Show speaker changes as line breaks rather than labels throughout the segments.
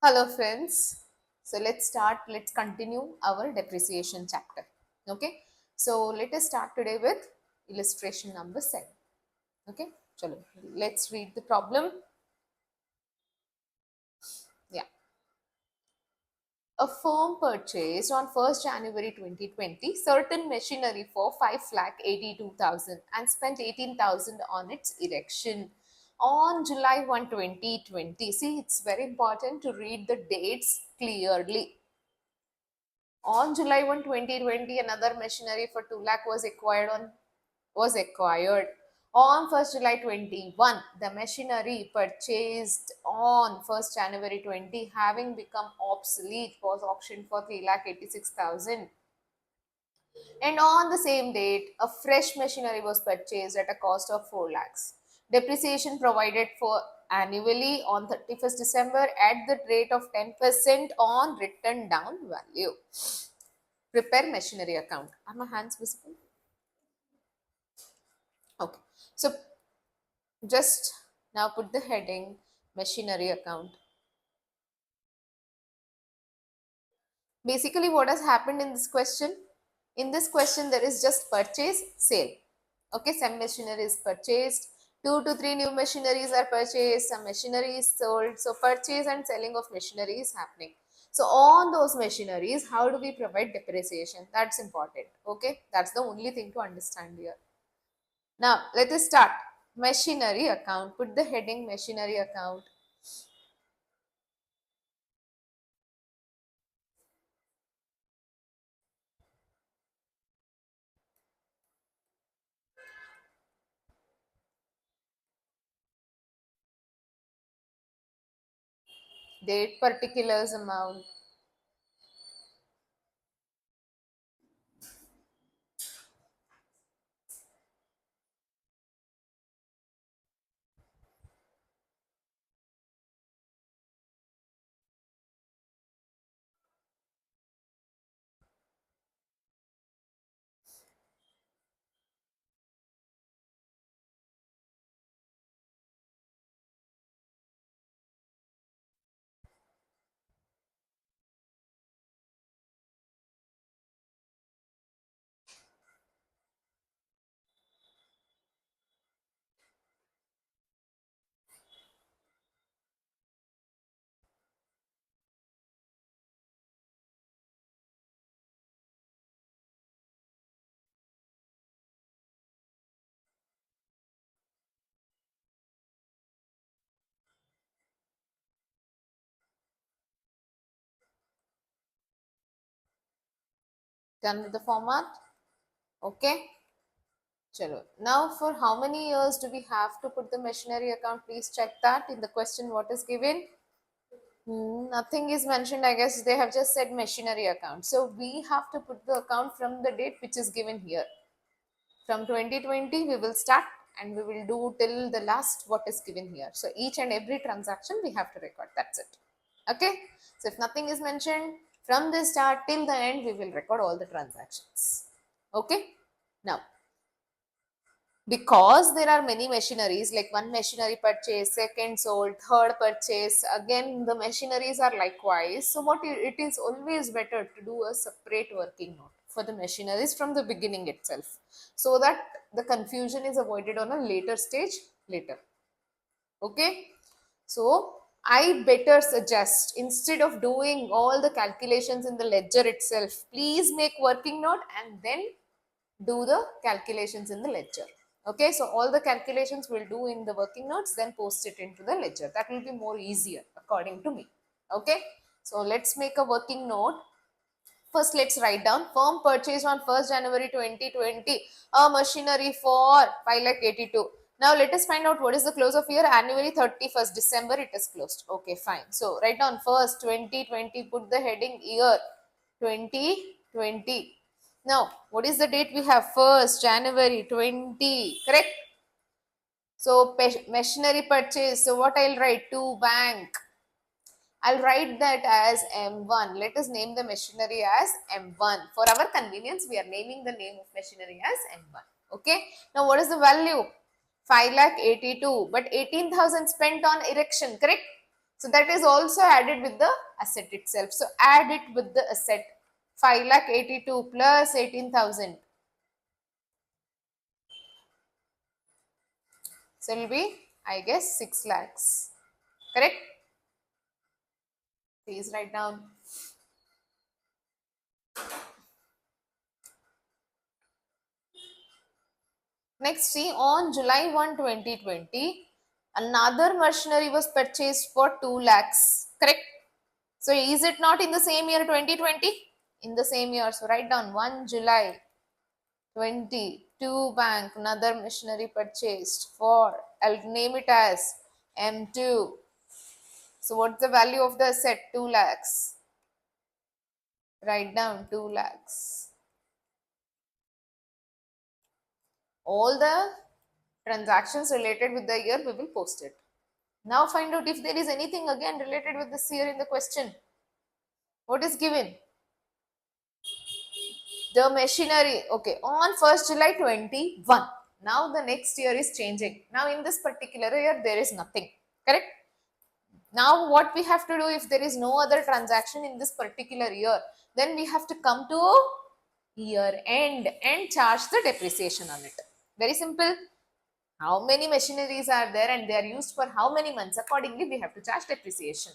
Hello friends. So let's continue our depreciation chapter. Okay. So let us start today with illustration number 7. Okay. Chalo, let's read the problem. Yeah. A firm purchased on 1st January 2020 certain machinery for 5,82,000 and spent 18,000 on its erection. On July 1, 2020, see, it's very important to read the dates clearly. On July 1, 2020, another machinery for 2 lakh was acquired. On 1st July 21, the machinery purchased on 1st January 20 having become obsolete was auctioned for 3,86,000. And on the same date, a fresh machinery was purchased at a cost of 4 lakhs. Depreciation provided for annually on 31st December at the rate of 10% on written down value. Prepare machinery account. Are my hands visible? Okay. So just now put the heading machinery account. Basically, what has happened in this question? In this question, there is just purchase, sale. Okay, some machinery is purchased. 2 to 3 new machineries are purchased. Some machinery is sold. So purchase and selling of machinery is happening. So on those machineries, how do we provide depreciation? That's important. Okay, that's the only thing to understand here. Now, let us start. Machinery account. Put the heading machinery account. Date particulars amount. Done with the format. Okay. Chalo. Now, for how many years do we have to put the machinery account? Please check that in the question what is given. Nothing is mentioned. I guess they have just said machinery account. So we have to put the account from the date which is given here. From 2020, we will start and we will do till the last what is given here. So each and every transaction we have to record. That's it. Okay. So if nothing is mentioned from the start till the end, we will record all the transactions. Okay. Now, because there are many machineries, like one machinery purchase, second sold, third purchase, again the machineries are likewise. So what it is always better to do a separate working note for the machineries from the beginning itself, so that the confusion is avoided on a later stage later. Okay. So I better suggest, instead of doing all the calculations in the ledger itself, please make working note and then do the calculations in the ledger. Okay, so all the calculations we'll do in the working notes, then post it into the ledger. That will be more easier according to me. Okay, so let's make a working note. First, let's write down firm purchase on 1st January 2020 a machinery for 5,82,000. Now let us find out what is the close of year. Annually 31st December it is closed. Okay, fine. So write down first 2020, put the heading year 2020. Now, what is the date we have? 1st January 20, correct? So, machinery purchase. So, what I'll write? To bank. I'll write that as M1. Let us name the machinery as M1. For our convenience, we are naming the name of machinery as M1. Okay. Now, what is the value? 5,82,000. But 18,000 spent on erection, correct? So that is also added with the asset itself. So add it with the asset. 5,82,000 plus 18,000. So it will be, I guess, 6 lakhs. Correct? Please write down. Next, see, on July 1, 2020, another machinery was purchased for 2 lakhs. Correct? So is it not in the same year 2020? In the same year. So write down 1 July 22 bank, another machinery purchased for, I'll name it as M2. So what's the value of the asset? 2 lakhs. Write down 2 lakhs. All the transactions related with the year we will post it. Now find out if there is anything again related with this year in the question. What is given? The machinery. Okay, on 1st July 21. Now the next year is changing. Now in this particular year there is nothing. Correct? Now what we have to do, if there is no other transaction in this particular year, then we have to come to year end and charge the depreciation on it. Very simple. How many machineries are there and they are used for how many months, accordingly we have to charge depreciation.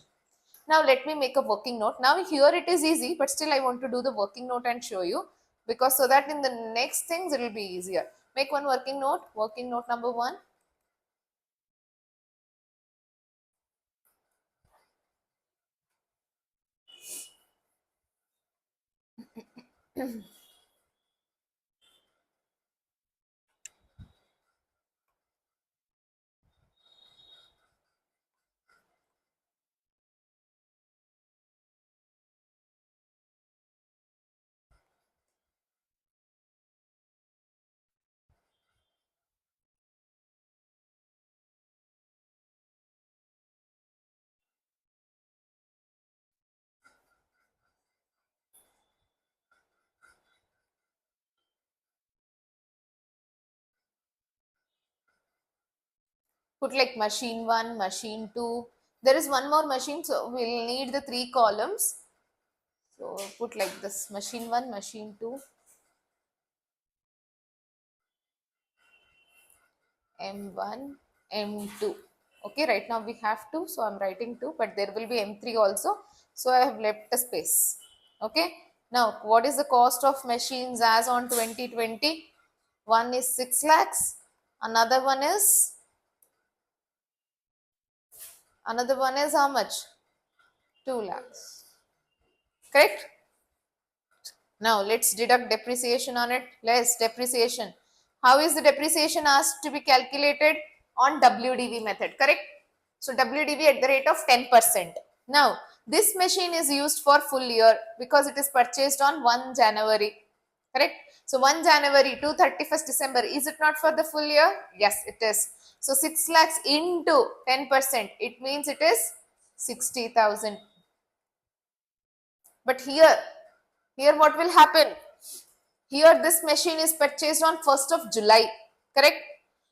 Now let me make a working note. Now here it is easy, but still I want to do the working note and show you, because so that in the next things it will be easier. Make one working note. Working note number 1. Put like machine 1, machine 2. There is one more machine, so we'll need the 3 columns. So put like this: machine 1, machine 2, M1, M2. Okay, right now we have 2, so I'm writing 2, but there will be M3 also. So I have left a space. Okay, now what is the cost of machines as on 2020? One is 6 lakhs, another one is how much? 2 lakhs. Correct? Now let's deduct depreciation on it. Less depreciation. How is the depreciation asked to be calculated? On WDV method, correct? So WDV at the rate of 10%. Now this machine is used for full year because it is purchased on 1 January. Correct? So 1 January to 31st December. Is it not for the full year? Yes, it is. So 6 lakhs into 10%. It means it is 60,000. But here what will happen? Here this machine is purchased on 1st of July, correct?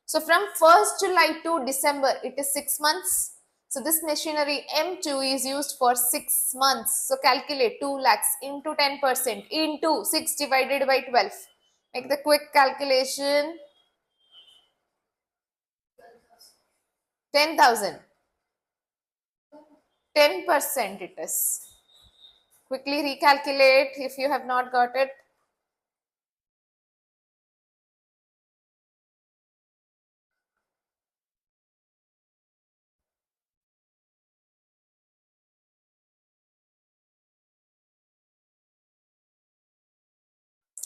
So from 1st July to December, it is 6 months. So this machinery M2 is used for 6 months. So calculate 2 lakhs into 10% into 6 divided by 12. Make the quick calculation. 10,000. 10% it is. Quickly recalculate if you have not got it.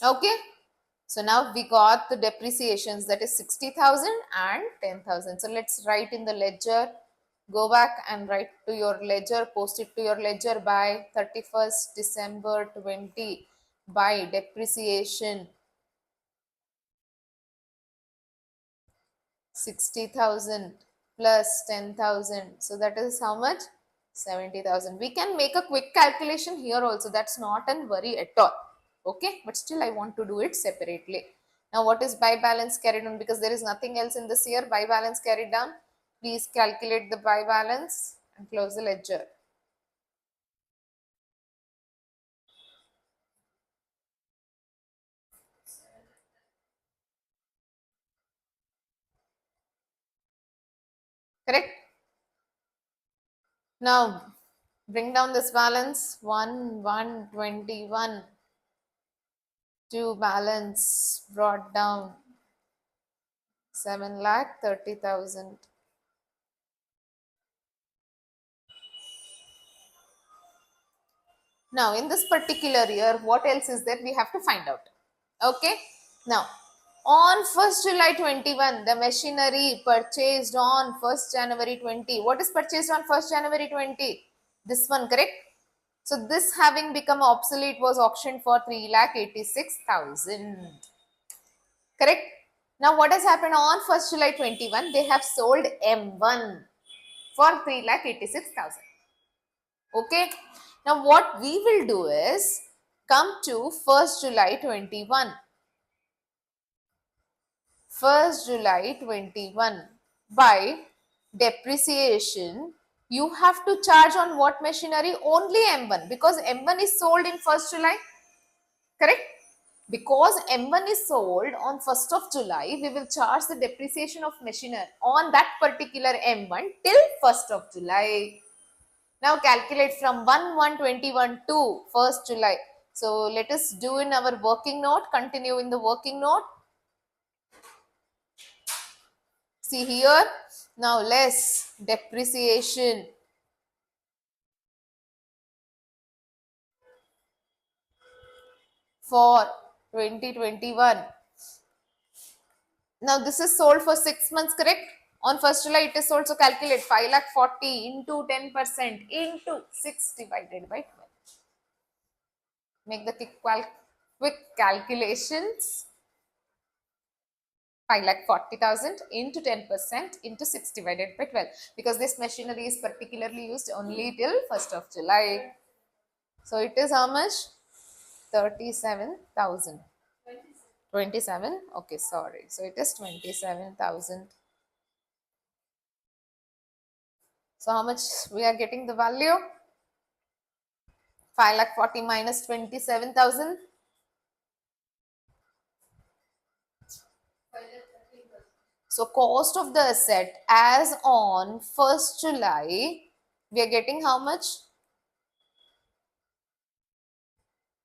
Okay. So now we got the depreciations, that is 60,000 and 10,000. So let's write in the ledger. Go back and write to your ledger, post it to your ledger by 31st December 20 by depreciation 60,000 plus 10,000. So that is how much? 70,000. We can make a quick calculation here also. That's not an worry at all. Okay, but still I want to do it separately. Now what is buy balance carried on? Because there is nothing else in this year. Buy balance carried down. Please calculate the buy balance and close the ledger. Correct? Now bring down this balance 1,121 to balance brought down 7,30,000. Now in this particular year, what else is there we have to find out. Okay. Now on 1st July 21, the machinery purchased on 1st January 20. What is purchased on 1st January 20? This one, correct? So this having become obsolete was auctioned for 3,86,000. Correct? Now what has happened on 1st July 21? They have sold M1 for 3,86,000. Okay. Now what we will do is come to 1st July 21. 1st July 21. By depreciation, you have to charge on what machinery? Only M1, because M1 is sold in 1st July. Correct? Because M1 is sold on 1st of July, we will charge the depreciation of machinery on that particular M1 till 1st of July. Now calculate from 1/1/21 to 1st July. So let us do in our working note, continue in the working note. See here, now less depreciation for 2021. Now this is sold for 6 months, correct? On 1st July it is sold, so calculate 5,40,000 into 10% into 6 divided by 12. Make the quick calculations. 5,40,000 into 10% into 6 divided by 12, because this machinery is particularly used only till 1st of July. So it is how much? 37,000. 27. Okay, sorry. So it is 27,000. So how much we are getting the value? 5,40,000 minus 27,000. So cost of the asset as on 1st July, we are getting how much?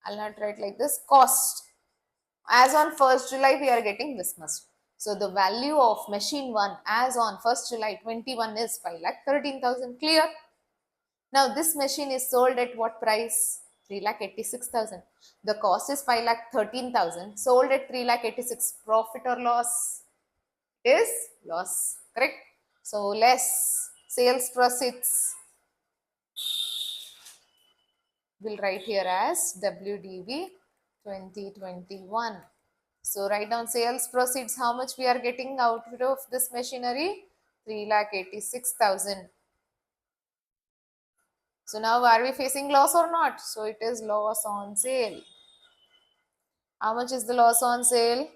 I'll not write like this. Cost as on 1st July, we are getting this much. So the value of machine 1 as on 1st July 21 is 5,13,000. Clear? Now this machine is sold at what price? 3,86,000. The cost is 5,13,000. Sold at 3,86,000. Profit or loss? Is loss. Correct? So less sales proceeds. We'll write here as WDV 2021. So write down sales proceeds. How much we are getting out of this machinery? 3,86,000. So now are we facing loss or not? So it is loss on sale. How much is the loss on sale?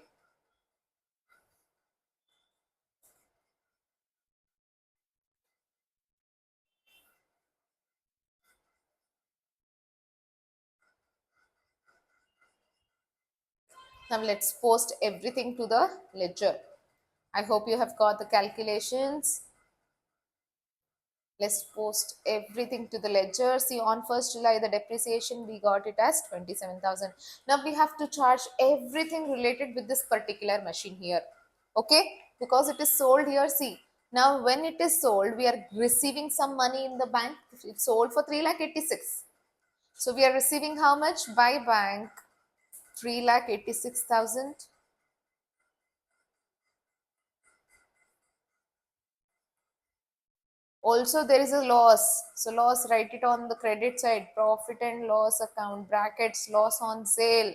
Now let's post everything to the ledger. I hope you have got the calculations. Let's post everything to the ledger. See, on 1st July, the depreciation, we got it as 27,000. Now we have to charge everything related with this particular machine here. Okay? Because it is sold here, see. Now when it is sold, we are receiving some money in the bank. It's sold for 3,86,000. So we are receiving how much? By bank, 3,86,000. Also there is a loss, so loss, write it on the credit side, profit and loss account, brackets, loss on sale.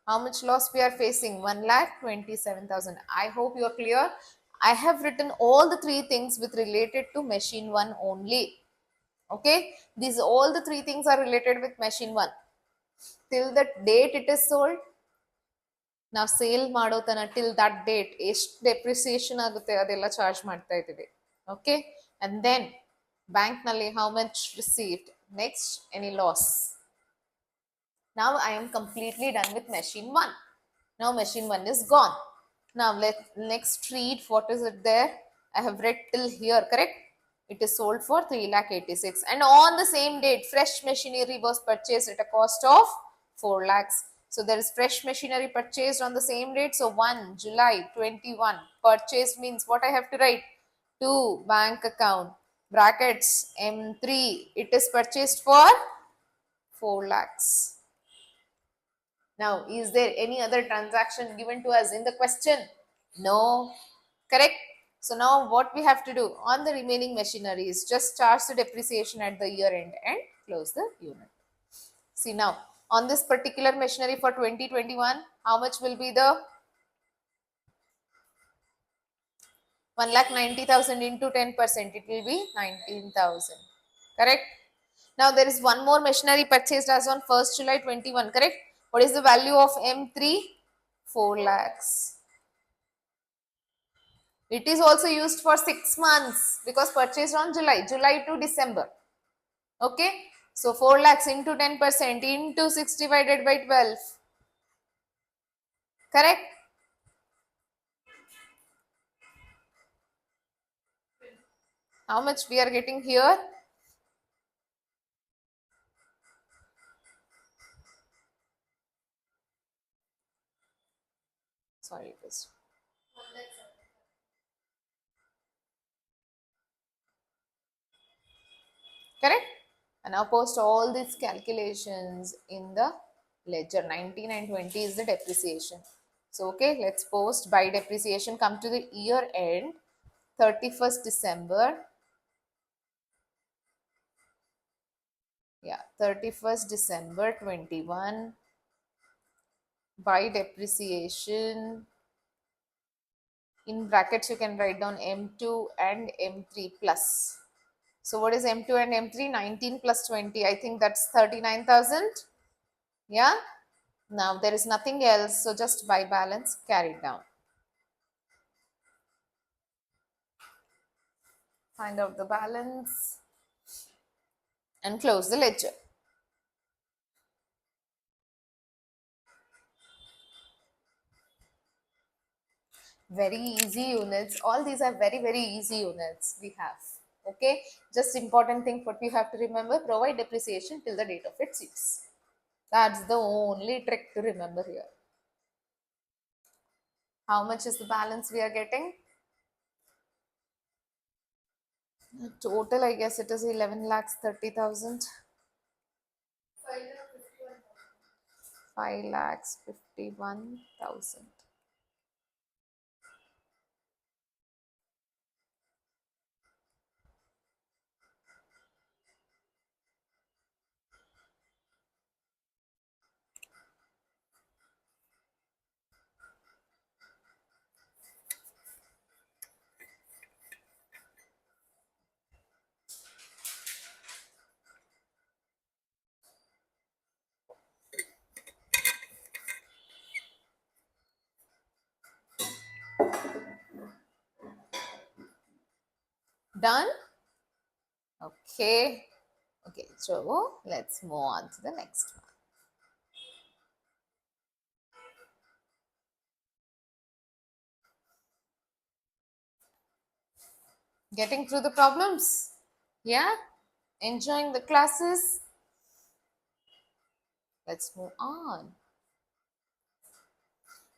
How much loss we are facing? 1,27,000. I hope you are clear. I have written all the three things with related to machine 1 only. Okay, these all the three things are related with machine 1 till the date it is sold. ನಾವು sale ಮಾಡೋ ತನ till that date ಎಷ್ಟು depreciation ಆಗುತ್ತೆ ಅದೆಲ್ಲ charge ಮಾಡ್ತಾ ಇದ್ದೀವಿ. Okay, and then bank nulli, how much received. Next, any loss. Now I am completely done with machine 1. Now machine 1 is gone. Now let next read what is it there. I have read till here, correct? It is sold for 3,86,000, and on the same date fresh machinery was purchased at a cost of 4 lakhs. So there is fresh machinery purchased on the same date. So 1 July 21 purchased means what I have to write? To bank account brackets M3, it is purchased for 4 lakhs. Now, is there any other transaction given to us in the question? No. Correct? So now what we have to do on the remaining machinery is just charge the depreciation at the year end and close the unit. See now, on this particular machinery for 2021, how much will be the 1,90,000 into 10%? It will be 19,000. Correct? Now there is one more machinery purchased as on 1st July 21. Correct? What is the value of M3? 4 lakhs. It is also used for 6 months because purchased on July to December. Okay. So 4 lakhs into 10% into 6 divided by 12. Correct? How much we are getting here? Sorry, it was correct. And now post all these calculations in the ledger. 19 and 20 is the depreciation. So okay, let's post by depreciation. Come to the year end, 31st December. Yeah, 31st December 21. By depreciation, in brackets you can write down M2 and M3 plus. So what is M2 and M3? 19 plus 20. I think that's 39,000. Yeah. Now there is nothing else. So just by balance, carry it down. Find out the balance and close the ledger. Very easy units. All these are very, very easy units we have. Okay. Just important thing what we have to remember, provide depreciation till the date of its use. That's the only trick to remember here. How much is the balance we are getting? Total, I guess it is 11 lakhs 30,000. 5 lakhs 51,000. Done? Okay. Okay, so let's move on to the next one. Getting through the problems? Yeah? Enjoying the classes? Let's move on.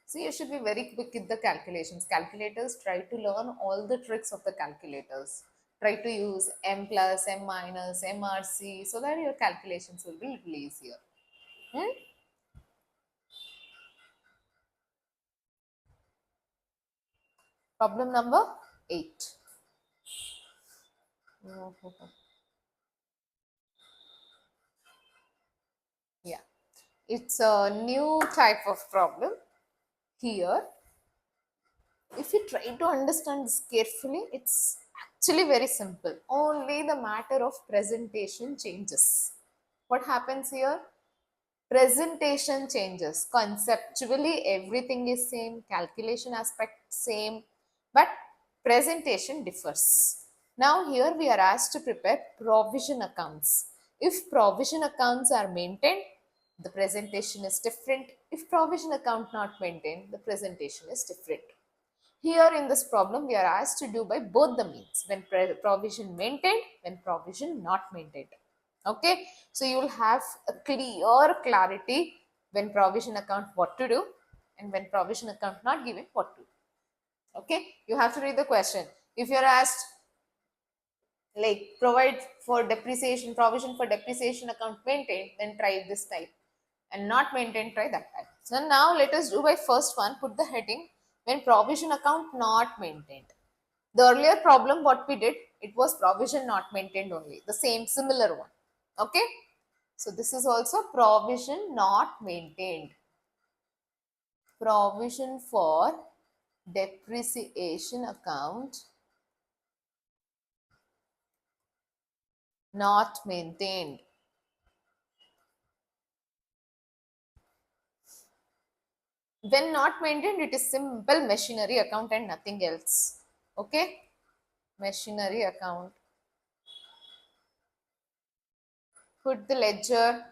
So you should be very quick with the calculations. Calculators, try to learn all the tricks of the calculators. Try to use M plus, M minus, MRC so that your calculations will be a little easier. Hmm? Problem number 8. Yeah, it's a new type of problem. Here, if you try to understand this carefully, it's actually very simple. Only the matter of presentation changes. What happens here? Presentation changes. Conceptually, everything is same. Calculation aspect same, but presentation differs. Now here we are asked to prepare provision accounts. If provision accounts are maintained, the presentation is different. If provision account not maintained, the presentation is different. Here in this problem, we are asked to do by both the means, when provision maintained, when provision not maintained. Okay, so you will have a clear clarity when provision account what to do, and when provision account not given what to do. Okay, you have to read the question. If you are asked like provide for depreciation, provision for depreciation account maintained, then try this type, and not maintained, try that type. So now let us do by first one, put the heading when provision account not maintained. The earlier problem what we did, it was provision not maintained only, the same similar one. Okay, so this is also provision not maintained. Provision for depreciation account not maintained. When not maintained, it is simple machinery account and nothing else. Okay, machinery account. Put the ledger.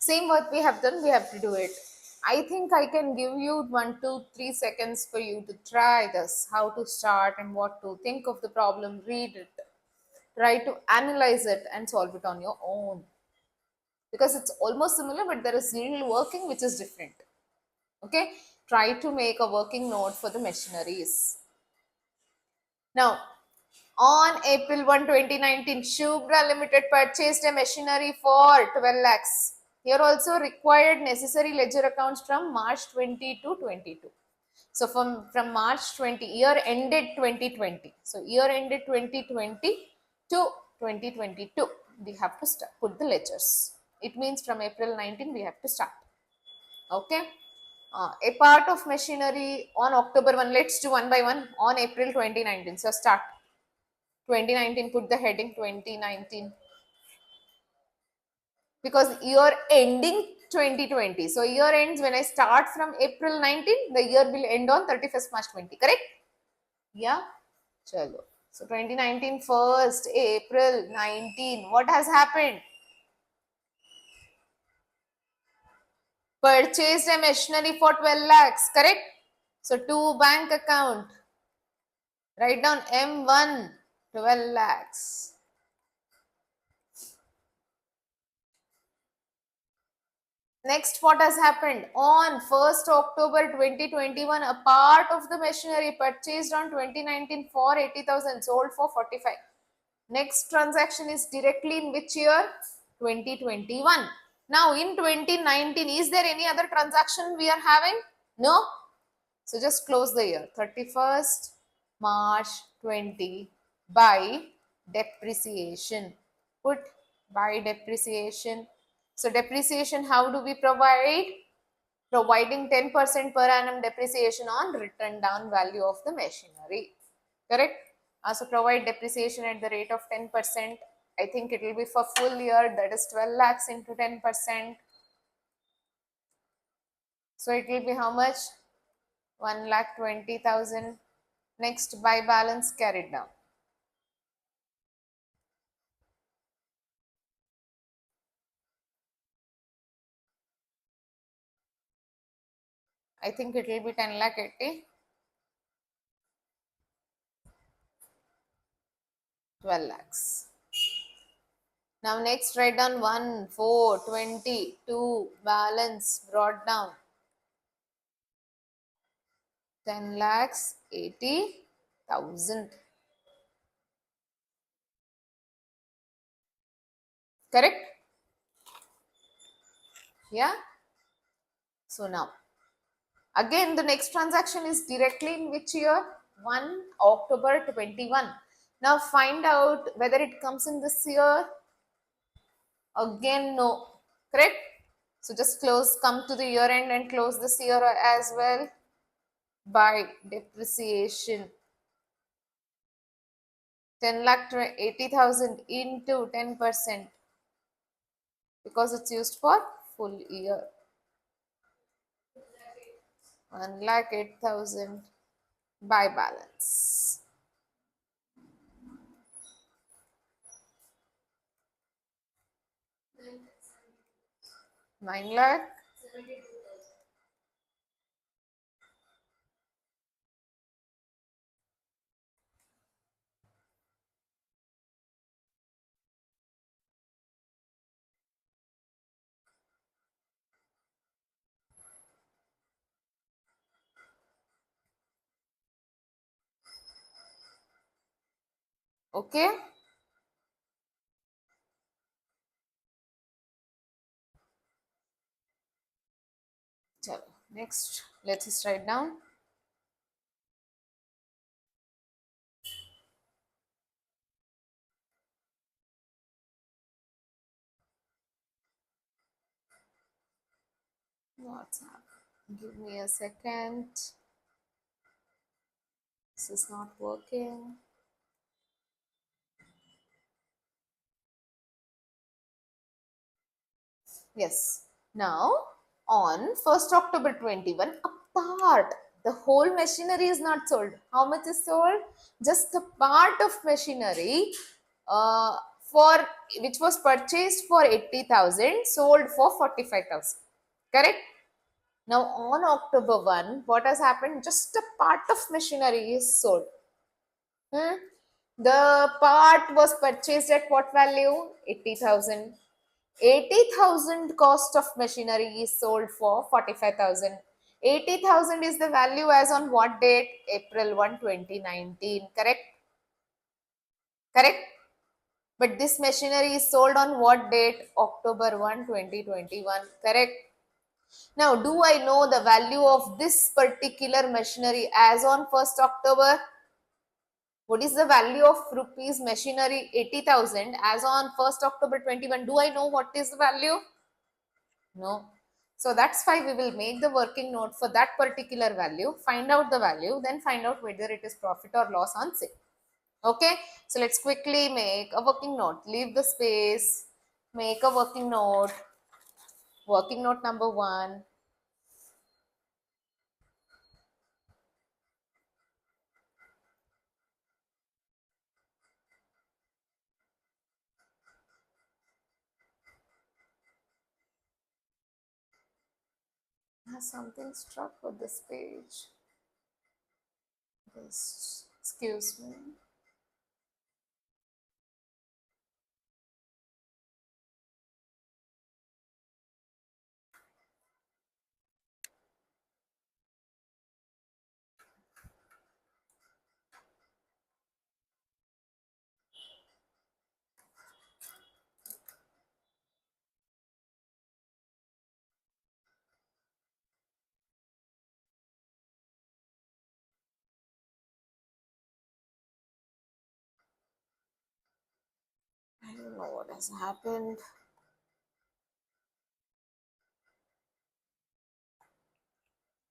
Same what we have done, we have to do it. I think I can give you 1 2 3 seconds for you to try this, how to start and what to think of the problem, read it, try to analyze it and solve it on your own. Because it's almost similar, but there is little working which is different. Okay, try to make a working note for the machineries. Now, on April 1, 2019, Shubhra Limited purchased a machinery for 12 lakhs. Here also required necessary ledger accounts from March 20 to 22. So from March 20, year ended 2020. So year ended 2020 to 2022. We have to start, put the ledgers. It means from April 19 we have to start. Okay. A part of machinery on October 1. Let's do one by one on April 2019. So start. 2019, put the heading 2019 because year ending 2020. So year ends when I start from April 19, the year will end on 31st March 20, correct? Yeah, chalo. So 2019 first, April 19, what has happened? Purchased a machinery for 12 lakhs, correct? So to bank account, write down M1, 12 lakhs. Next, what has happened? On 1st October 2021, a part of the machinery purchased on 2019 for 80,000 sold for 45. Next transaction is directly in which year? 2021. Now in 2019, is there any other transaction we are having? No. So just close the year. 31st March 20 by depreciation. Put by depreciation. So depreciation, how do we provide? Providing 10% per annum depreciation on written down value of the machinery. Correct? So provide depreciation at the rate of 10%. I think it will be for full year, that is 12 lakhs into 10%. So it will be how much? 1,20,000. Next, by balance carried down. I think it will be 10,80,000. 12 lakhs. Now next write down 1, 4, 20, 2, balance brought down 10 lakhs 80,000. Correct? Yeah. So now again the next transaction is directly in which year? 1 October 21. Now find out whether it comes in this year. Again no. Correct? So just close, come to the year end and close this year as well by depreciation. 10 lakh 80,000 into 10% because it's used for full year. 1 lakh 8,000 by balance. 9 lakh. Okay. Chalo. Next, let's just write down. What's up? Give me a second. This is not working. Yes. Now, on 1st October 21, a part, the whole machinery is not sold. How much is sold? Just the part of machinery for which was purchased for 80,000, sold for 45,000. Correct? Now, on October 1, what has happened? Just a part of machinery is sold. Hmm? The part was purchased at what value? 80,000. 80,000 cost of machinery is sold for 45,000. 80,000 is the value as on what date? April 1, 2019. Correct? Correct? But this machinery is sold on what date? October 1, 2021. Correct? Now, do I know the value of this particular machinery as on 1st October? What is the value of rupees machinery 80,000 as on 1st October 21? Do I know what is the value? No. So that's why we will make the working note for that particular value, find out the value, then find out whether it is profit or loss on sale. Okay. So let's quickly make a working note. Leave the space, make a working note. Working note number 1. Has something struck with this page? Just excuse me. I don't know what has happened.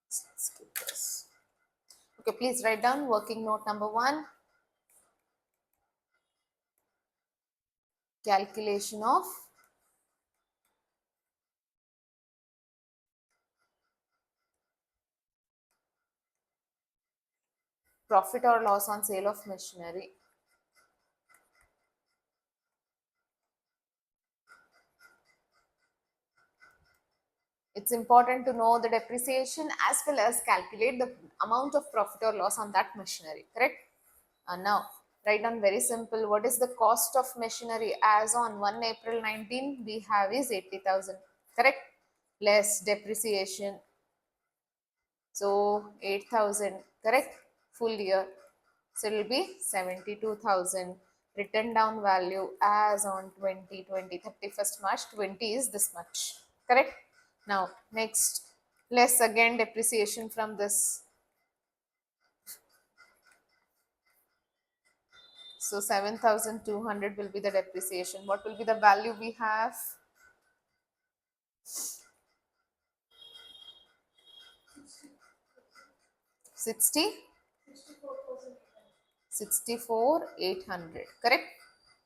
Let's skip this. Okay, please write down working note number 1. Calculation of profit or loss on sale of machinery. It's important to know the depreciation as well as calculate the amount of profit or loss on that machinery. Correct? Now, Write down very simple. What is the cost of machinery as on 1 April 19 we have is 80,000. Correct? Less depreciation. So 8,000. Correct? Full year. So it will be 72,000. Written down value as on 2020, 31st March 20 is this much. Correct? Now next, less again depreciation from this. So 7,200 will be the depreciation. What will be the value we have? 60? 64,800. Correct?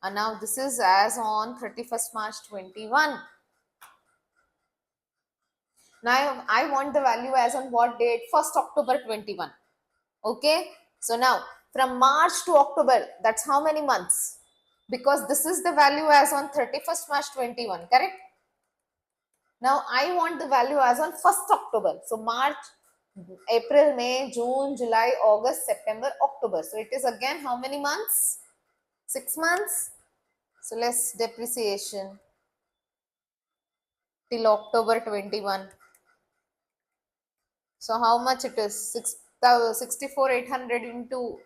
And now this is as on 31st March 21. Now I want the value as on what date? 1st October 21. Okay. So now from March to October, that's how many months? Because this is the value as on 31st March 21. Correct? Now I want the value as on 1st October. So March, April, May, June, July, August, September, October. So it is again how many months? 6 months. So less depreciation till October 21. So how much it is? 64,800 into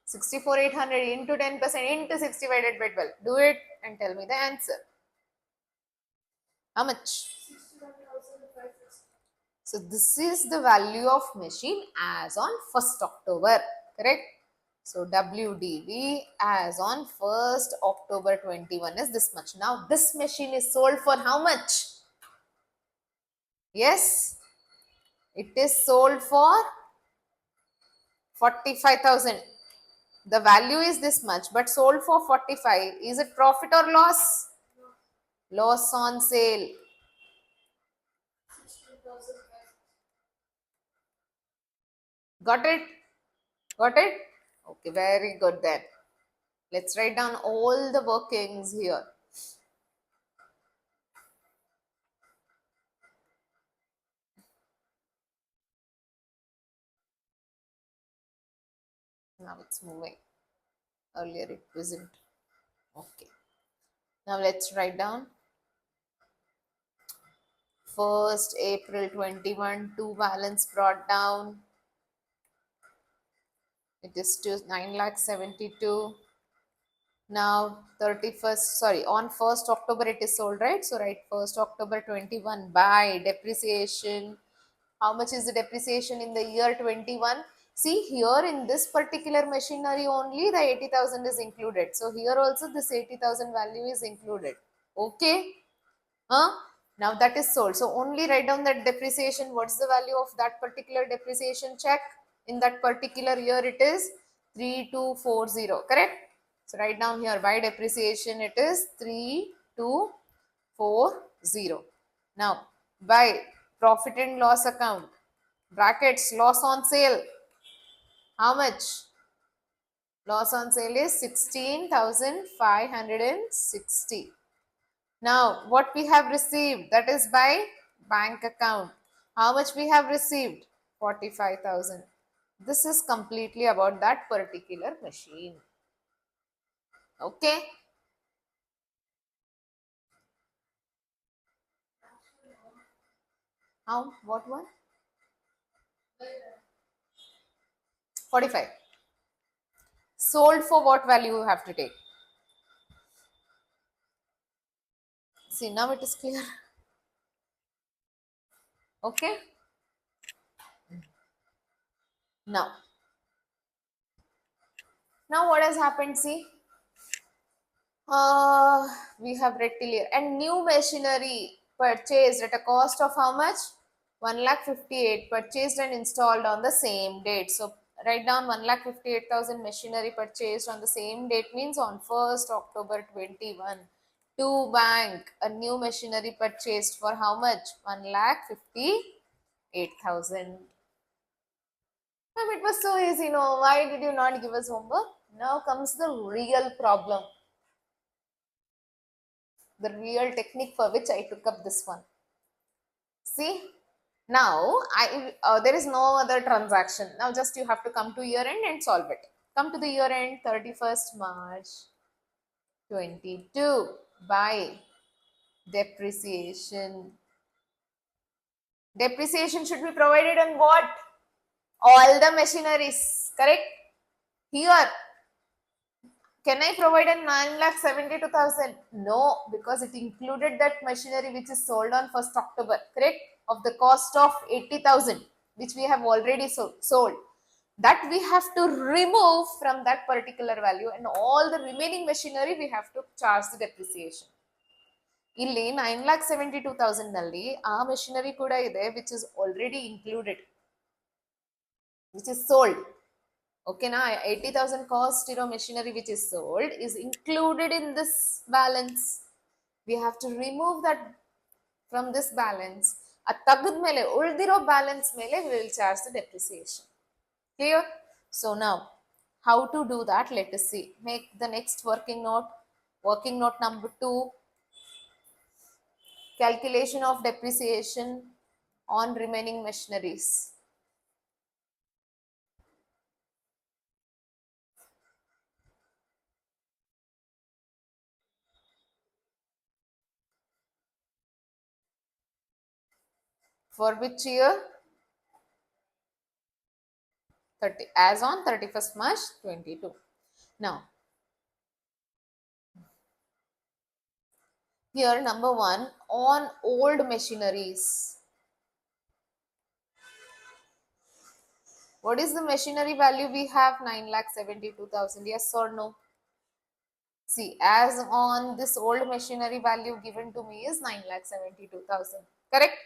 64,800 into 10% into 6 divided by 12. Do it and tell me the answer. How much? So this is the value of machine as on 1st October. Correct? So WDV as on 1st October 21 is this much. Now this machine is sold for how much? Yes, it is sold for 45,000. The value is this much, but sold for 45. Is it profit or loss? Loss on sale. Got it? Got it? Okay, very good then. Let's write down all the workings here. Now it's moving. Earlier it wasn't. Okay. Now let's write down 1st April 21, 2 balance brought down. It is to 9,72,000. Now 31st, sorry, on 1st October it is sold, right? So write 1st October 21 by depreciation. How much is the depreciation in the year 21? See here in this particular machinery only the 80,000 is included. So here also this 80,000 value is included. Okay. Huh? Now that is sold. So only write down that depreciation. What's the value of that particular depreciation check? In that particular year it is 3240. Correct? So write down here by depreciation it is 3240. Now by profit and loss account brackets loss on sale. How much? Loss on sale is 16,560. Now, what we have received, that is by bank account. How much we have received? 45,000. This is completely about that particular machine. Okay. How? What one? 45. Sold for what value you have to take? See, now it is clear. Okay. Now what has happened? See, we have read till here. And new machinery purchased at a cost of how much? 1,58,000 purchased and installed on the same date. So write down 1,58,000 machinery purchased on the same date means on 1st October 21. To bank, a new machinery purchased for how much? 1,58,000. It was so easy, no? Why did you not give us homework? Now comes the real problem. The real technique for which I took up this one. See, Now, there is no other transaction. Now, just you have to come to year end and solve it. Come to the year end, 31st March 22. By depreciation. Depreciation should be provided on what? All the machineries, correct? Here, can I provide a 9,72,000? No, because it included that machinery which is sold on 1st October, correct? Of the cost of 80,000, which we have already sold. That we have to remove from that particular value, and all the remaining machinery we have to charge the depreciation. ಇಲ್ಲಿ 9,72,000 ನಲ್ಲಿ ಆ machinery ಕೂಡ ಇದೆ which is already included, which is sold. Okay, now 80,000 cost machinery which is sold is included in this balance. We have to remove that from this balance. At tagadmele uldiro balance mele we will charge the depreciation. Clear? So now, how to do that? Let us see. Make the next working note. Working note number 2. Calculation of depreciation on remaining machineries. For which year? 30, as on 31st March 22. Now, here number 1, on old machineries. What is the machinery value we have? 9,72,000. Yes or no? See, as on this old machinery value given to me is 9,72,000. Correct?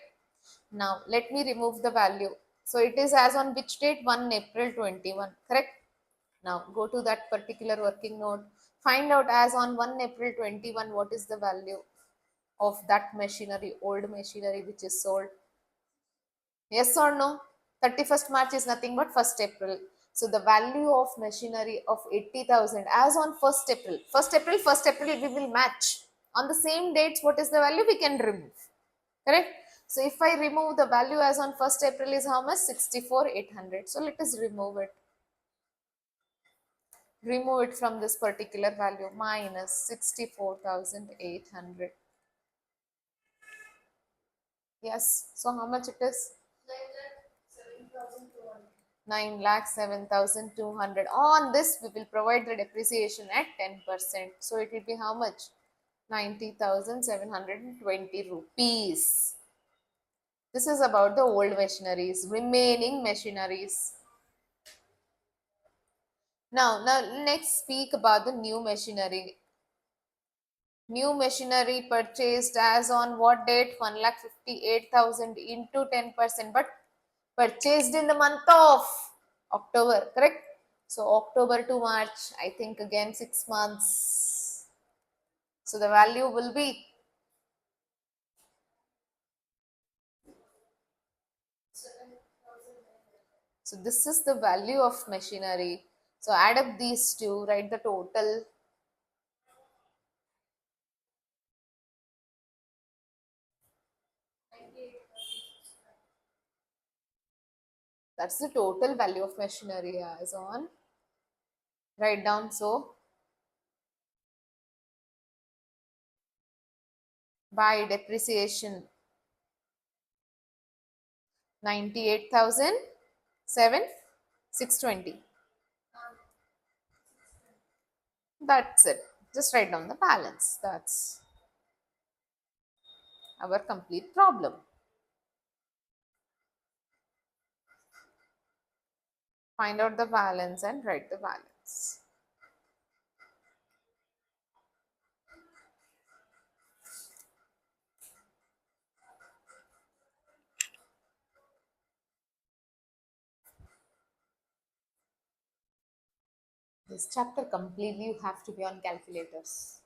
Now, let me remove the value. So, it is as on which date? 1 April 21. Correct? Now, go to that particular working note. Find out as on 1 April 21 what is the value of that machinery, old machinery which is sold. Yes or no? 31st March is nothing but 1st April. So the value of machinery of 80,000 as on 1st April. 1st April, 1st April we will match. On the same dates, what is the value? We can remove. Correct? So if I remove the value as on 1st April is how much? 64,800. So let us remove it. Remove it from this particular value, minus 64,800. Yes. So how much it is? 9,07,200. On this, we will provide the depreciation at 10%. So it will be how much? 90,720 rupees. This is about the old machineries, remaining machineries. Now next speak about the new machinery. New machinery purchased as on what date? 1,58,000 into 10%, but purchased in the month of October, correct? So October to March, I think again 6 months. So the value will be, so this is the value of machinery. So add up these two, write the total. That's the total value of machinery as on. Write down. So by depreciation 98,620. That's it. Just write down the balance. That's our complete problem. Find out the balance and write the balance. This chapter completely you have to be on calculators.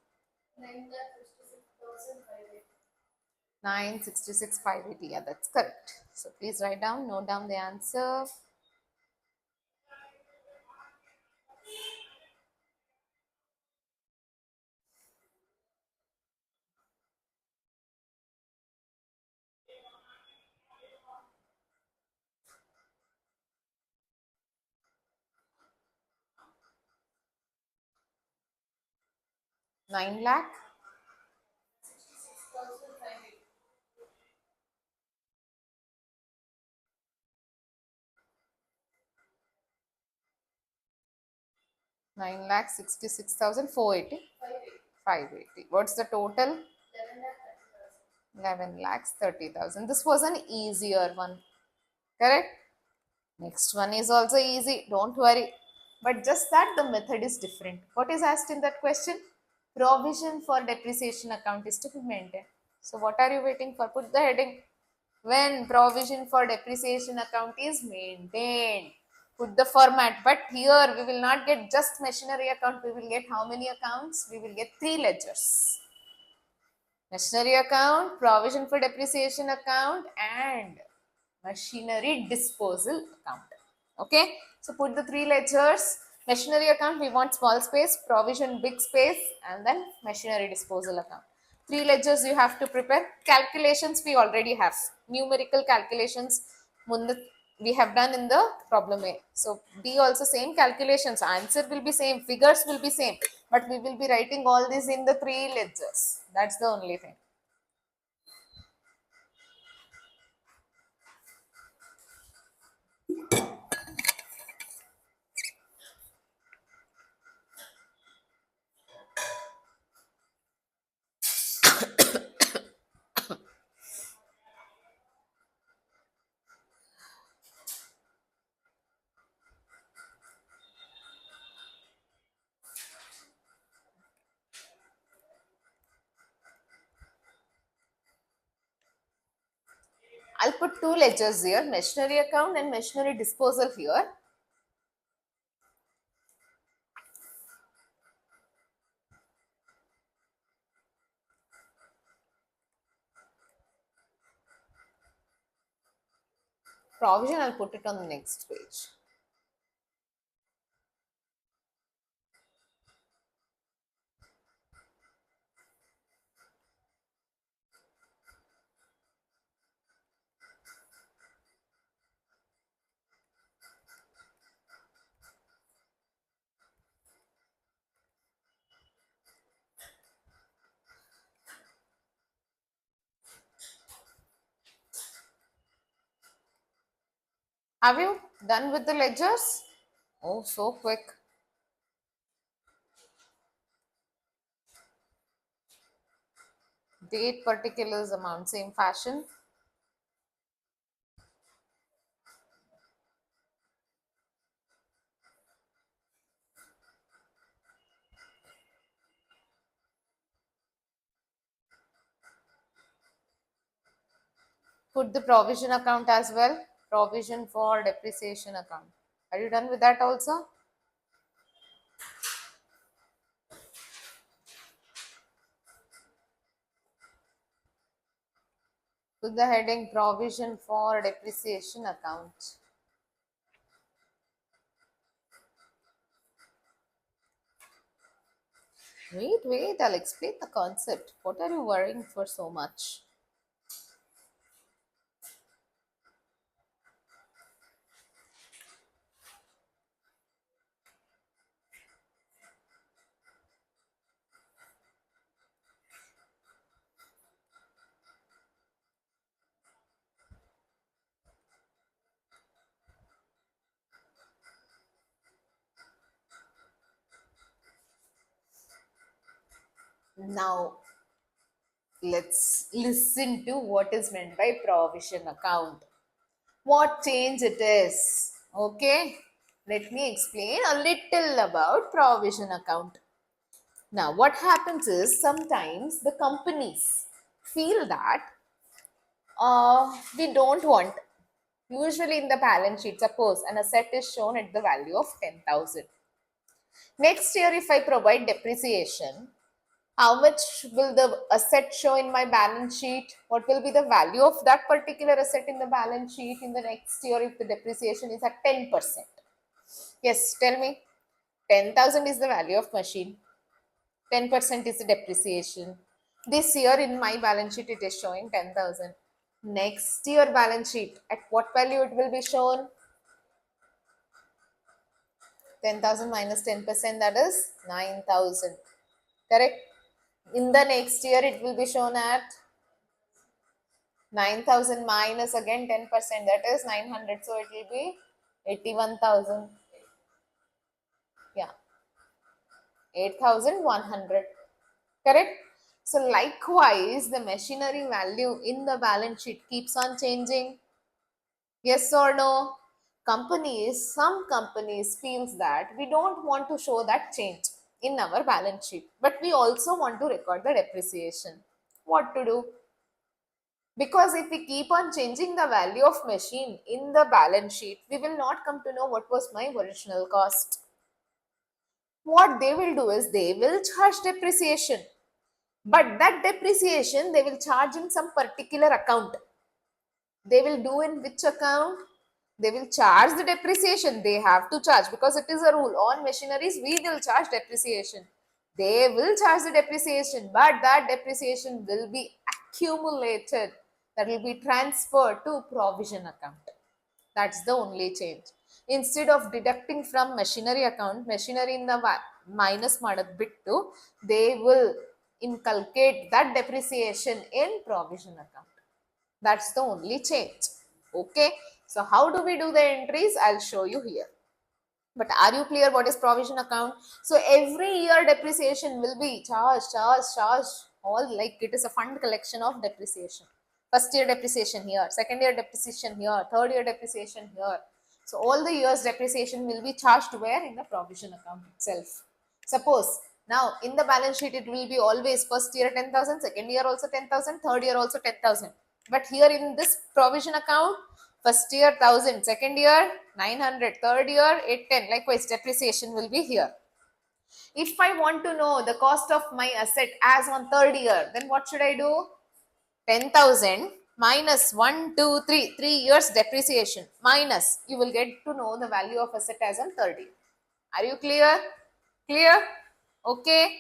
966,580. Yeah, that's correct. So please write down, note down the answer. 9 lakh. 9,66,480. 580. What's the total? 11 lakhs 30,000. This was an easier one. Correct? Next one is also easy. Don't worry. But just that the method is different. What is asked in that question? Provision for depreciation account is to be maintained. So what are you waiting for? Put the heading. When provision for depreciation account is maintained. Put the format. But here we will not get just machinery account. We will get how many accounts? We will get 3 ledgers. Machinery account, provision for depreciation account, and machinery disposal account. Okay, so put the 3 ledgers. Machinery account, we want small space, provision big space, and then machinery disposal account. 3 ledgers you have to prepare. Calculations we already have. Numerical calculations we have done in the problem A. So B also same calculations. Answer will be same. Figures will be same. But we will be writing all this in the 3 ledgers. That's the only thing. I'll put 2 ledgers here, machinery account and machinery disposal here. Provision, I'll put it on the next page. Have you done with the ledgers? Oh, so quick. Date, particulars, amount, same fashion. Put the provision account as well. Provision for depreciation account. Are you done with that also? Put the heading provision for depreciation account. Wait, I'll explain the concept. What are you worrying for so much? Now, let's listen to what is meant by provision account. What change it is. Okay, let me explain a little about provision account. Now, what happens is sometimes the companies feel that we don't want, usually in the balance sheet, suppose an asset is shown at the value of 10,000. Next year, if I provide depreciation, how much will the asset show in my balance sheet? What will be the value of that particular asset in the balance sheet in the next year if the depreciation is at 10%? Yes, tell me. 10,000 is the value of machine. 10% is the depreciation. This year in my balance sheet it is showing 10,000. Next year balance sheet, at what value it will be shown? 10,000 minus 10%, that is 9,000. Correct? In the next year, it will be shown at 9,000 minus again 10%, that is 900. So it will be 81,000. Yeah, 8,100. Correct? So likewise, the machinery value in the balance sheet keeps on changing. Yes or no? Some companies feels that we don't want to show that change in our balance sheet, but we also want to record the depreciation. What to do? Because if we keep on changing the value of machine in the balance sheet, we will not come to know what was my original cost. What they will do is they will charge depreciation, but that depreciation they will charge in some particular account. They will do in which account? They will charge the depreciation. They have to charge because it is a rule. On machineries, we will charge depreciation. They will charge the depreciation, but that depreciation will be accumulated. That will be transferred to provision account. That's the only change. Instead of deducting from machinery account, machinery in the minus bit, they will inculcate that depreciation in provision account. That's the only change. Okay. So how do we do the entries? I'll show you here. But are you clear what is provision account? So every year depreciation will be charged. All like it is a fund collection of depreciation. First year depreciation here, second year depreciation here, third year depreciation here. So all the years depreciation will be charged where? In the provision account itself. Suppose now in the balance sheet it will be always first year 10,000, second year also 10,000, third year also 10,000. But here in this provision account, first year 1,000, second year 900, third year 810. Likewise, depreciation will be here. If I want to know the cost of my asset as on third year, then what should I do? 10,000 minus 1, 2, 3, 3 years depreciation minus, you will get to know the value of asset as on third year. Are you clear? Clear? Okay.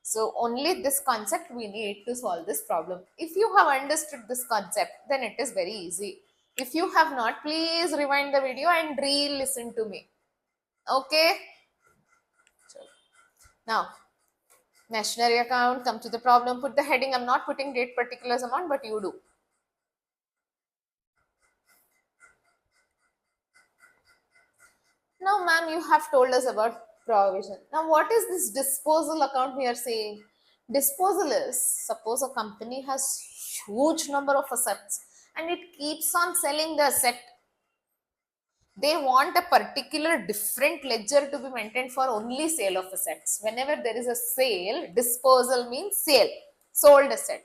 So only this concept we need to solve this problem. If you have understood this concept, then it is very easy. If you have not, please rewind the video and re-listen to me. Okay. So now, machinery account, come to the problem, put the heading. I'm not putting date particulars amount, but you do. Now, ma'am, you have told us about provision. Now, what is this disposal account we are saying? Disposal is, suppose a company has huge number of assets and it keeps on selling the asset. They want a particular different ledger to be maintained for only sale of assets. Whenever there is a sale, disposal means sale, sold asset.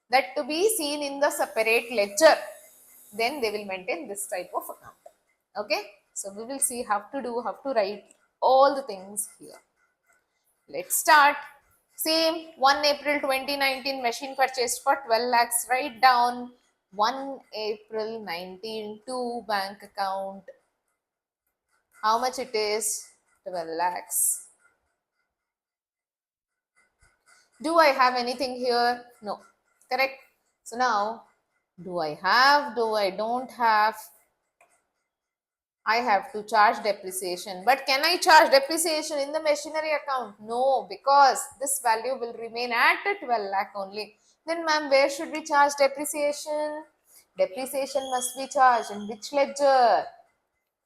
That to be seen in the separate ledger. Then they will maintain this type of account. Okay. So we will see how to write all the things here. Let's start. Same 1 April 2019 machine purchased for 12 lakhs. Write down 1 April 19 to bank account. How much it is? 12 lakhs. Do I have anything here? No. Correct. So now, do I have? Do I don't have? I have to charge depreciation. But can I charge depreciation in the machinery account? No, because this value will remain at 12 lakh only. Then ma'am, where should we charge depreciation? Depreciation must be charged in which ledger?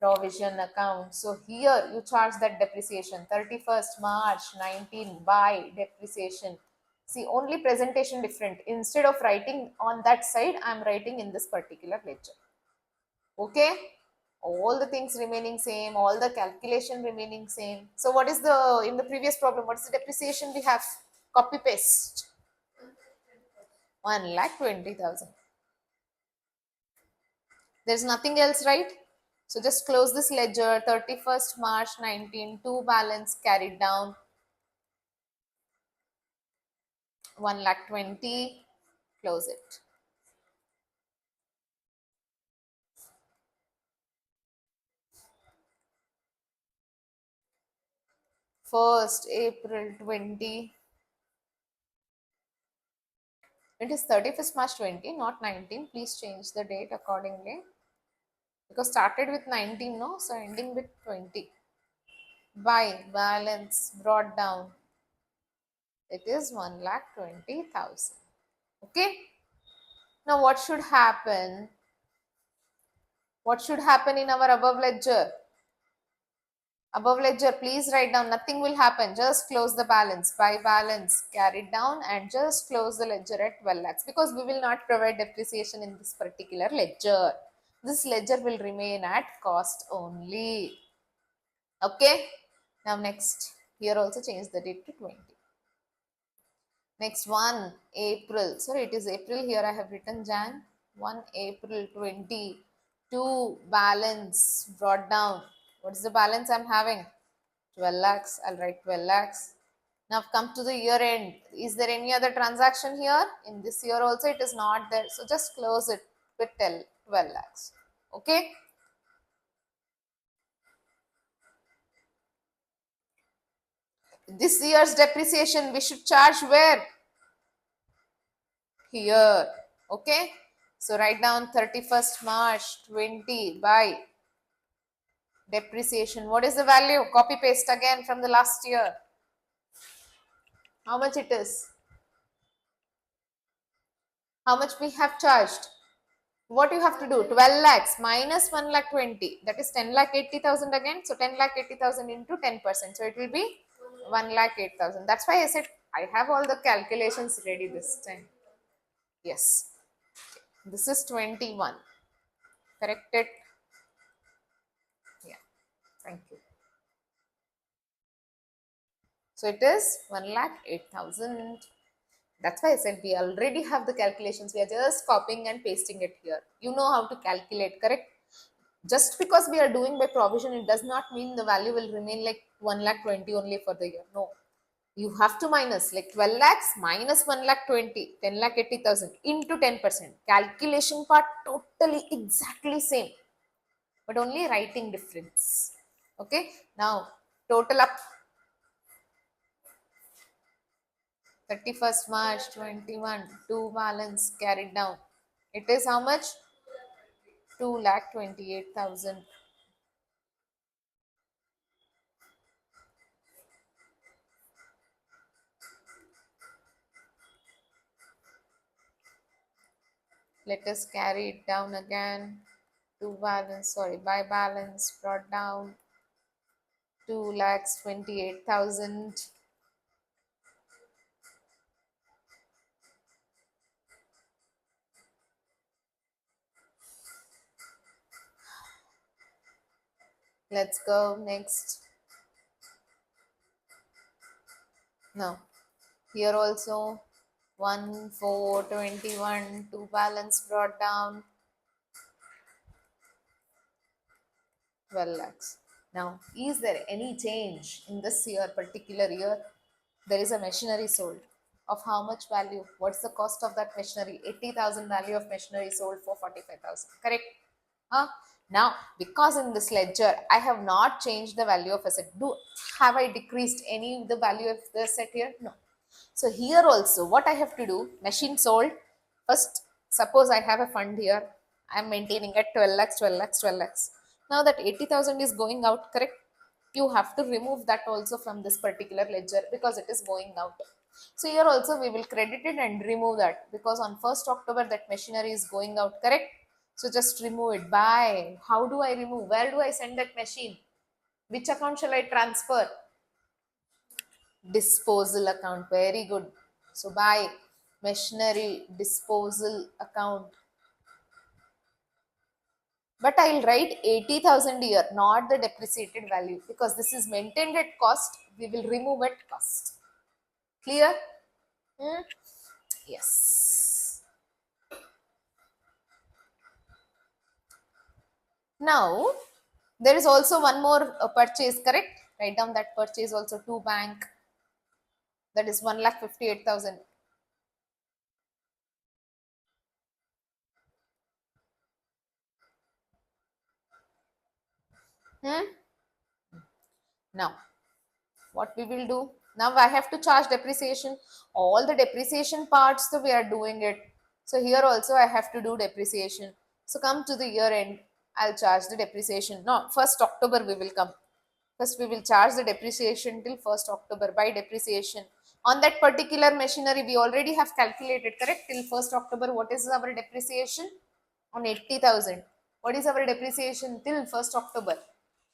Provision account. So here you charge that depreciation 31st March 19 by depreciation. See, only presentation different. Instead of writing on that side, I am writing in this particular ledger. Okay, all the things remaining same, all the calculation remaining same. So what is the, in the previous problem, what is the depreciation we have? Copy paste. 1,20,000. There's nothing else, right? So just close this ledger. 31st March 19 to balance carried down 1,20,000. Close it. First April 20. It is 31st March 20, not 19. Please change the date accordingly. Because started with 19, no? So ending with 20. By balance brought down It is 1,20,000. Okay. Now what should happen? What should happen in our above ledger? Above ledger, please write down. Nothing will happen. Just close the balance. By balance, carry it down and just close the ledger at 12 lakhs because we will not provide depreciation in this particular ledger. This ledger will remain at cost only. Okay. Now next, here also change the date to 20. Next one, April. Sorry, it is April. Here I have written Jan. 1 April 20. 2 balance brought down. What is the balance I'm having? 12 lakhs. I'll write 12 lakhs. Now come to the year end. Is there any other transaction here? In this year also it is not there. So just close it with 12 lakhs. Okay. This year's depreciation we should charge where? Here. Okay. So write down 31st March 20 by depreciation. What is the value? Copy paste again from the last year. How much it is? How much we have charged? What you have to do? 12 lakhs minus 1 lakh 20. That is 10 lakh 80,000 again. So 10 lakh 80,000 into 10%. So it will be 1 lakh 8,000. That's why I said I have all the calculations ready this time. Yes. This is 21. Correct it. Yeah. Thank you. So it is 1 lakh 8,000. That's why I said we already have the calculations. We are just copying and pasting it here. You know how to calculate, correct? Just because we are doing by provision, it does not mean the value will remain like 1 lakh 20 only for the year. No. You have to minus like 12 lakhs minus 1 lakh 20, 10 lakh 80,000 into 10%. Calculation part totally exactly same, but only writing difference. Okay. Now total up 31st March 21, 2 balance carried down. It is how much? 2,28,000. Let us carry it down again. 2 balance, sorry, by balance brought down 2,28,000. Let's go next. Now, here also 1,421, 2 balance brought down 12 lakhs. Now, is there any change in this year, particular year? There is a machinery sold. Of how much value? What's the cost of that machinery? 80,000 value of machinery sold for 45,000. Correct? Huh? Now, because in this ledger, I have not changed the value of asset. Have I decreased any the value of the asset here? No. So here also, what I have to do? Machine sold. First, suppose I have a fund here. I am maintaining at 12 lakhs, 12 lakhs, 12 lakhs. Now that 80,000 is going out, correct? You have to remove that also from this particular ledger because it is going out. So here also we will credit it and remove that because on 1st October that machinery is going out, correct? So just remove it. By how do I remove? Where do I send that machine? Which account shall I transfer? Disposal account. Very good. So by machinery disposal account. But I'll write 80,000 here, not the depreciated value because this is maintained at cost. We will remove at cost. Clear? Hmm? Yes. Now, there is also one more purchase, correct? Write down that purchase also to bank. That is 1,58,000. Hmm? Now, what we will do? Now I have to charge depreciation. All the depreciation parts, so we are doing it. So here also I have to do depreciation. So come to the year end, I'll charge the depreciation. No, 1st October we will come. First we will charge the depreciation till 1st October by depreciation. On that particular machinery, we already have calculated, correct? Till 1st October, what is our depreciation? On 80,000. What is our depreciation till 1st October?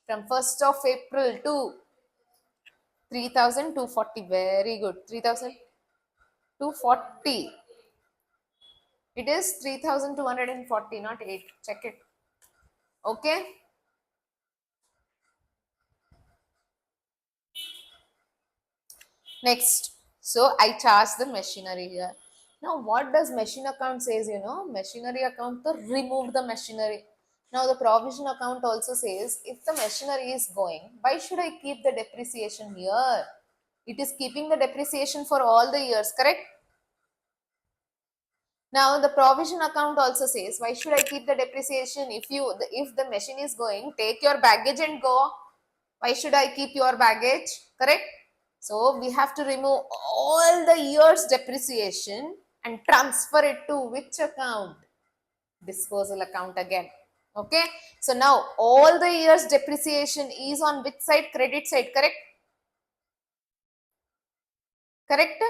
From 1st of April to 3,240. Very good. 3,240. It is 3,240, not 8. Check it. Okay. Next. So I charge the machinery here. Now what does machine account says, machinery account to remove the machinery. Now the provision account also says if the machinery is going, why should I keep the depreciation here? It is keeping the depreciation for all the years, correct? Now the provision account also says why should I keep the depreciation if the machine is going, take your baggage and go. Why should I keep your baggage? Correct? So we have to remove all the years depreciation and transfer it to which account? Disposal account again. Okay. So now all the years depreciation is on which side? Credit side, correct? Correct?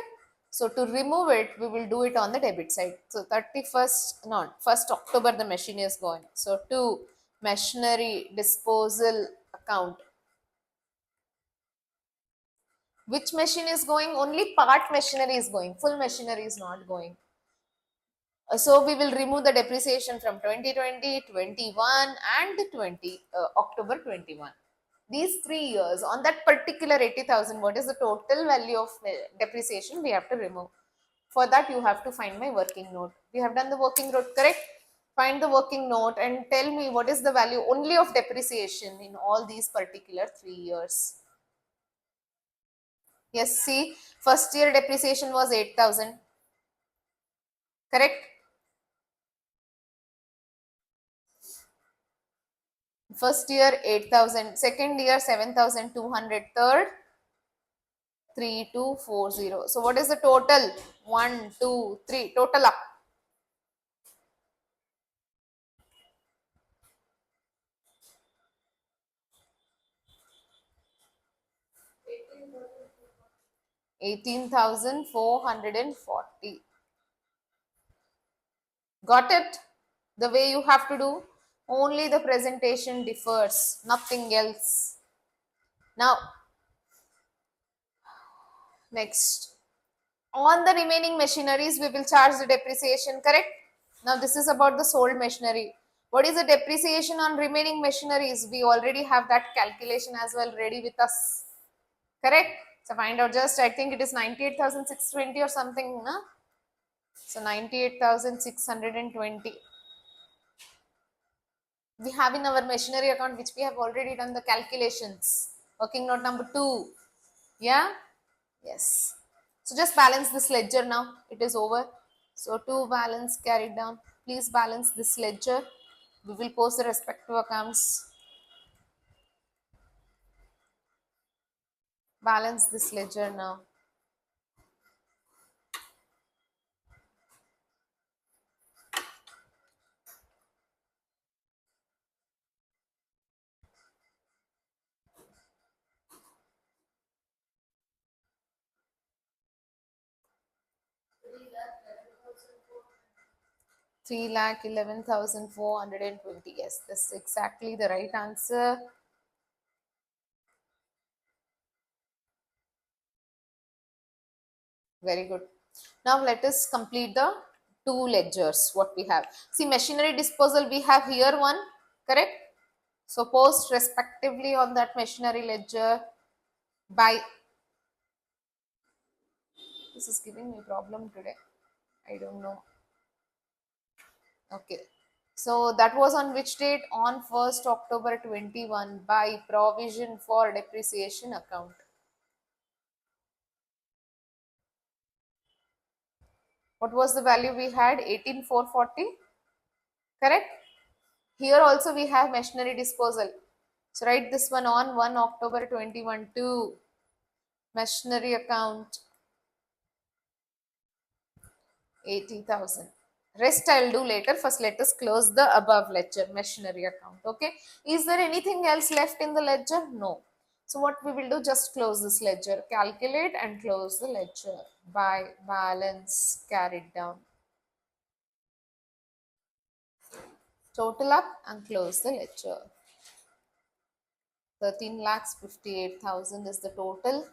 So to remove it, we will do it on the debit side. So 31st, not 1st October, the machine is going. So to machinery disposal account. Which machine is going? Only part machinery is going. Full machinery is not going. So we will remove the depreciation from 2020, 21 and 20 October 21. These 3 years on that particular 80,000, what is the total value of depreciation we have to remove? For that, you have to find my working note. We have done the working note, correct? Find the working note and tell me what is the value only of depreciation in all these particular 3 years. Yes, see, first year depreciation was 8,000, correct? First year 8,000, second year 7,200, third 3,240. So what is the total? 1, 2, 3, total up. 18,440. Got it? The way you have to do, only the presentation differs, nothing else. Now, next. On the remaining machineries, we will charge the depreciation, correct? Now, this is about the sold machinery. What is the depreciation on remaining machineries? We already have that calculation as well ready with us, correct? So, find out just, I think it is 98,620 or something, no? So, 98,620. We have in our machinery account, which we have already done the calculations. Working note number 2. Yeah? Yes. So just balance this ledger now. It is over. So to balance carried down. Please balance this ledger. We will post the respective accounts. Balance this ledger now. Three lakh 11,420. Yes, this is exactly the right answer. Very good. Now let us complete the two ledgers what we have. See, machinery disposal we have here one, correct? So post respectively on that machinery ledger by, this is giving me problem today. I don't know. Okay. So that was on which date? On 1st October 21 by provision for depreciation account. What was the value we had? 18,440. Correct? Here also we have machinery disposal. So write this one on 1 October 21 to machinery account 80,000. Rest I'll do later. First let us close the above ledger machinery account. Okay. Is there anything else left in the ledger? No. So what we will do, just close this ledger, calculate and close the ledger. By balance carried down. Total up and close the ledger. 13 lakhs 58,000 is the total.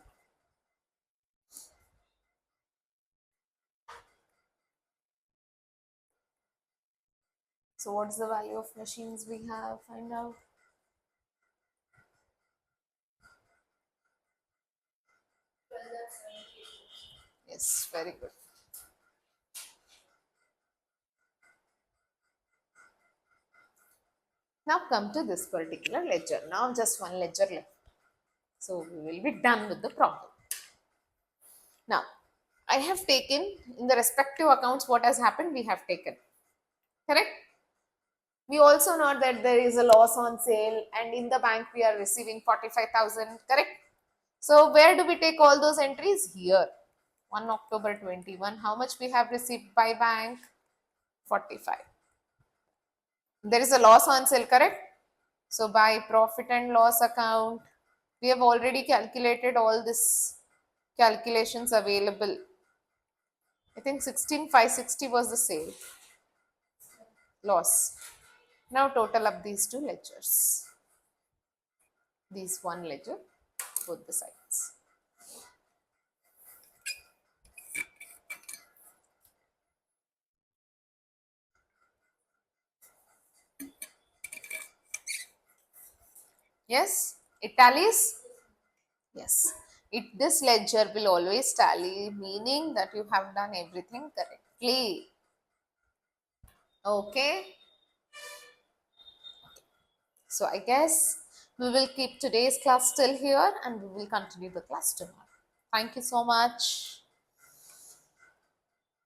So what is the value of machines we have? Find out. Yes, very good. Now come to this particular ledger. Now just one ledger left. So we will be done with the problem. Now, I have taken in the respective accounts what has happened, we have taken. Correct? We also know that there is a loss on sale and in the bank we are receiving 45,000. Correct? So where do we take all those entries? Here. 1 October 21. How much we have received by bank? 45. There is a loss on sale, correct? So by profit and loss account, we have already calculated all this calculations available. I think 16,560 was the sale loss. Now total up these two ledgers. These one ledger, both the sides. Yes, it tallies. Yes, this ledger will always tally, meaning that you have done everything correctly. Okay. So I guess we will keep today's class till here and we will continue the class tomorrow. Thank you so much.